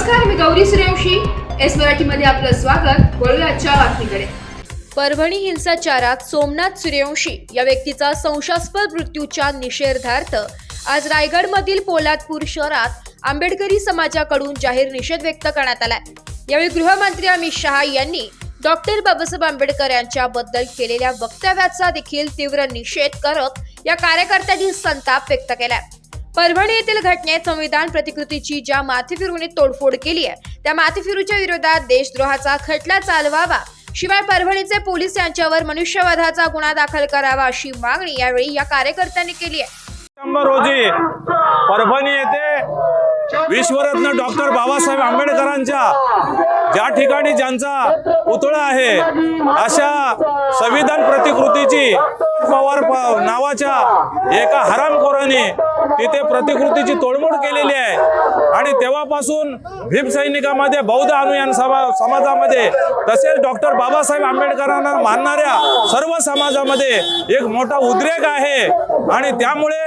नमस्कार, मी गौरी सूर्यवंशी. एस मराठीमध्ये आपलं स्वागत. वळूया आजच्या बातमीकडे. परभणी हिंसाचारात सोमनाथ सूर्यवंशी या व्यक्तीचा संशयास्पद मृत्यूच्या निषेधार्थ आज रायगडमधील पोलादपूर शहरात आंबेडकरी समाजाकडून जाहीर निषेध व्यक्त करण्यात आलाय. यावेळी गृहमंत्री अमित शहा यांनी डॉक्टर बाबासाहेब आंबेडकर यांच्याबद्दल केलेल्या वक्तव्याचा देखील तीव्र निषेध करत या कार्यकर्त्यांनी संताप व्यक्त केलाय. परभणी येथील घटनेत संविधान प्रतिकृतीची ज्या माथेफिरूने तोडफोड केली आहे त्या माथेफिरूच्या विरोधात देशद्रोहाचा खटला चालवावा, शिवाय परभणीचे पोलीस यांच्यावर मनुष्यवधाचा गुन्हा दाखल करावा अशी मागणी यावेळी या कार्यकर्त्यांनी केली आहे. रोजी परभणी येथे विश्वरत्न डॉक्टर बाबासाहेब आंबेडकरांच्या ज्या ठिकाणी ज्यांचा पुतळा आहे अशा संविधान प्रतिकृतीची पवार नावाच्या एका हरामखोराने तिथे प्रतिकृतीची तोडमोड केलेली आहे आणि तेव्हापासून भीम सैनिकांमध्ये, बौद्ध अनुयायी समाजामध्ये तसेच डॉक्टर बाबासाहेब आंबेडकरांना मानणाऱ्या सर्व समाजामध्ये एक मोठा उद्रेक आहे आणि त्यामुळे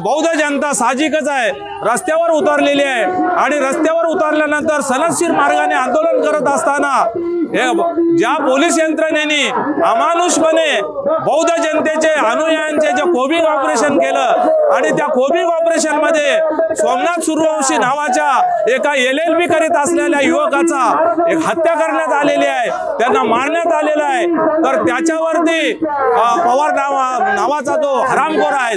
बौद्ध जनता साहजिकच आहे रस्त्यावर उतरलेली आहे आणि रस्त्यावर उतरल्यानंतर सनदशीर मार्गाने आंदोलन करत असताना ज्या पोलीस यंत्रणेने अमानुषपणे बौद्ध जनतेचे अनुयायांचे जे कोबिंग ऑपरेशन केलं आणि त्या कोबिंग ऑपरेशन मध्ये सोमनाथ सूर्यवंशी नावाच्या एका LLB करीत असलेल्या युवकाचा एक हत्या करण्यात आलेली आहे, त्यांना मारण्यात आलेला आहे. तर त्याच्यावरती पवार नावाचा जो हरामखोर आहे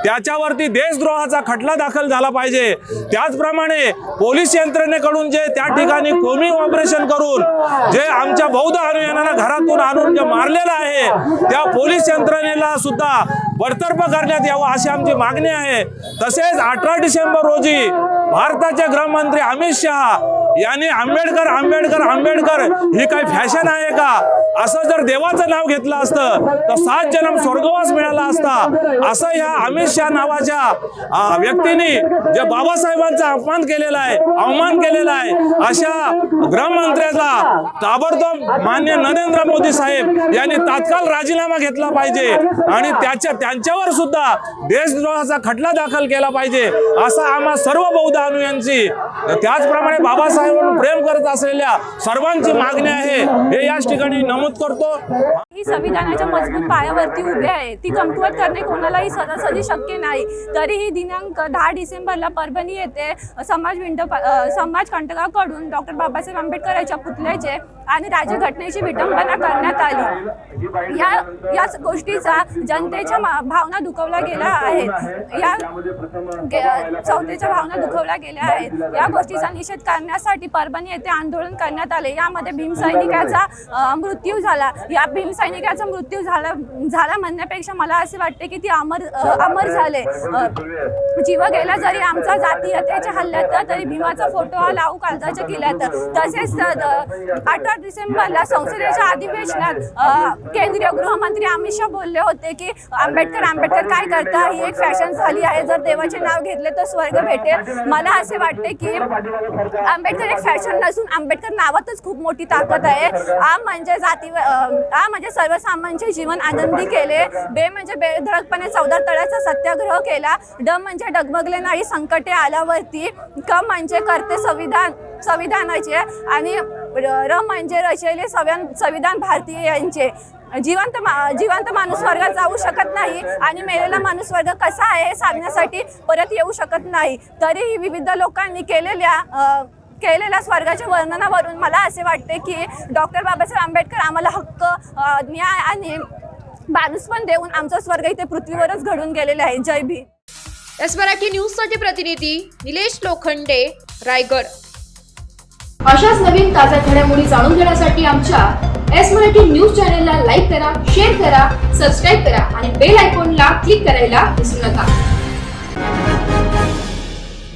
त्याच्यावरती देशद्रोहाचा खटला दाखल झाला पाहिजे. त्याचप्रमाणे पोलीस यंत्रणेकडून जे त्या ठिकाणी कोबिंग ऑपरेशन करून जे आमच्या बौद्ध अनुयायांना घरातून आणून जे मारलेलं आहे त्या पोलीस यंत्रणेला सुद्धा बडतर्फ करण्यात यावं अशी आमची मागणी आहे. तसेच 18 डिसेंबर रोजी भारताचे गृहमंत्री अमित शहा यांनी आंबेडकर आंबेडकर आंबेडकर ही काही फॅशन आहे का असं जर देवाचं नाव घेतलं असतं तर 7 जन्म स्वर्गवास मिळाला असता असं ह्या अमित शहा नावाच्या व्यक्तीने जे बाबासाहेबांचा अपमान केलेला आहे, अवमान केलेला आहे अशा गृहमंत्र्याला ताबडतोब माननीय नरेंद्र मोदी साहेब यांनी तात्काळ राजीनामा घेतला पाहिजे आणि त्यांच्यावर सुद्धा देशद्रोहाचा खटला दाखल केला पाहिजे असं आम्हा सर्व बौद्ध अनुयायांची त्याचप्रमाणे बाबासाहेबांना प्रेम करत असलेल्या सर्वांची मागणी आहे हे याच ठिकाणी नमूद करतो. ही संविधानाच्या मजबूत पायावरती उभे आहे, ती कमकुवत करणे कोणालाही सहजासहजी शक्य नाही. तरीही दिनांक 10 डिसेंबरला परभणी येथे समाजकंटकाकडून डॉक्टर बाबासाहेब आंबेडकर यांच्या पुतळ्याचे आणि राज्यघटनेची विटंबना करण्यात आली. याच गोष्टीचा जनतेच्या भावना दुखवल्या गेल्या आहेत, चौथीच्या भावना दुखवल्या गेल्या आहेत. या गोष्टीचा निषेध करण्यासाठी परभणी येथे आंदोलन करण्यात आले. यामध्ये भीम सैनिकाचा मृत्यू झाला. या भीम सैनिकाचा मृत्यू झाला म्हणण्यापेक्षा मला असे वाटते की ती अमर झाले. जीव गेला जरी आमचा जातीयतेच्या हल्ल्यात तरी भीमाचा फोटो हा लावू काळजाच्या किल्ल्यात. तसेच 18 डिसेंबरला संसदेच्या अधिवेशनात केंद्रीय गृहमंत्री अमित शहा बोलले होते की आंबेडकर काय करता, ही एक फॅशन झाली आहे, जर देवाचे नाव घेतले तर स्वर्ग भेटेल. मला असे वाटते की आंबेडकर एक फॅशन नसून आंबेडकर नावातच खूप मोठी ताकद आहे. आ म्हणजे सर्वसामान्यांचे जीवन आनंदी केले. बे म्हणजे बेधडकपणे 14 तळ्याचा सत्याग्रह केला. ड म्हणजे डगमगले नाही संकटे आल्यावरती. क म्हणजे करते संविधानाचे आणि र म्हणजे रचलेले संविधान भारतीय यांचे. जिवंत माणूस स्वर्गात जाऊ शकत नाही आणि मेलेला माणूस स्वर्ग कसा आहे हे सांगण्यासाठी परत येऊ शकत नाही. तरीही विविध लोकांनी केलेल्या स्वर्गाच्या वर्णनावरून मला असे वाटते की डॉक्टर बाबासाहेब आंबेडकर आम्हाला हक्क, न्याय आणि माणूसपण देऊन आमचा स्वर्ग इथे पृथ्वीवरच घडून गेलेले आहे. जय भीम. एस मराठी न्यूजसाठी प्रतिनिधी निलेश लोखंडे, रायगड. अशाच नवीन ताज्या घडामोडी जाणून घेण्यासाठी आमच्या एस मराठी न्यूज चॅनलला लाईक करा, शेअर करा, सबस्क्राईब करा आणि बेल आयकॉनला क्लिक करायला विसरू नका.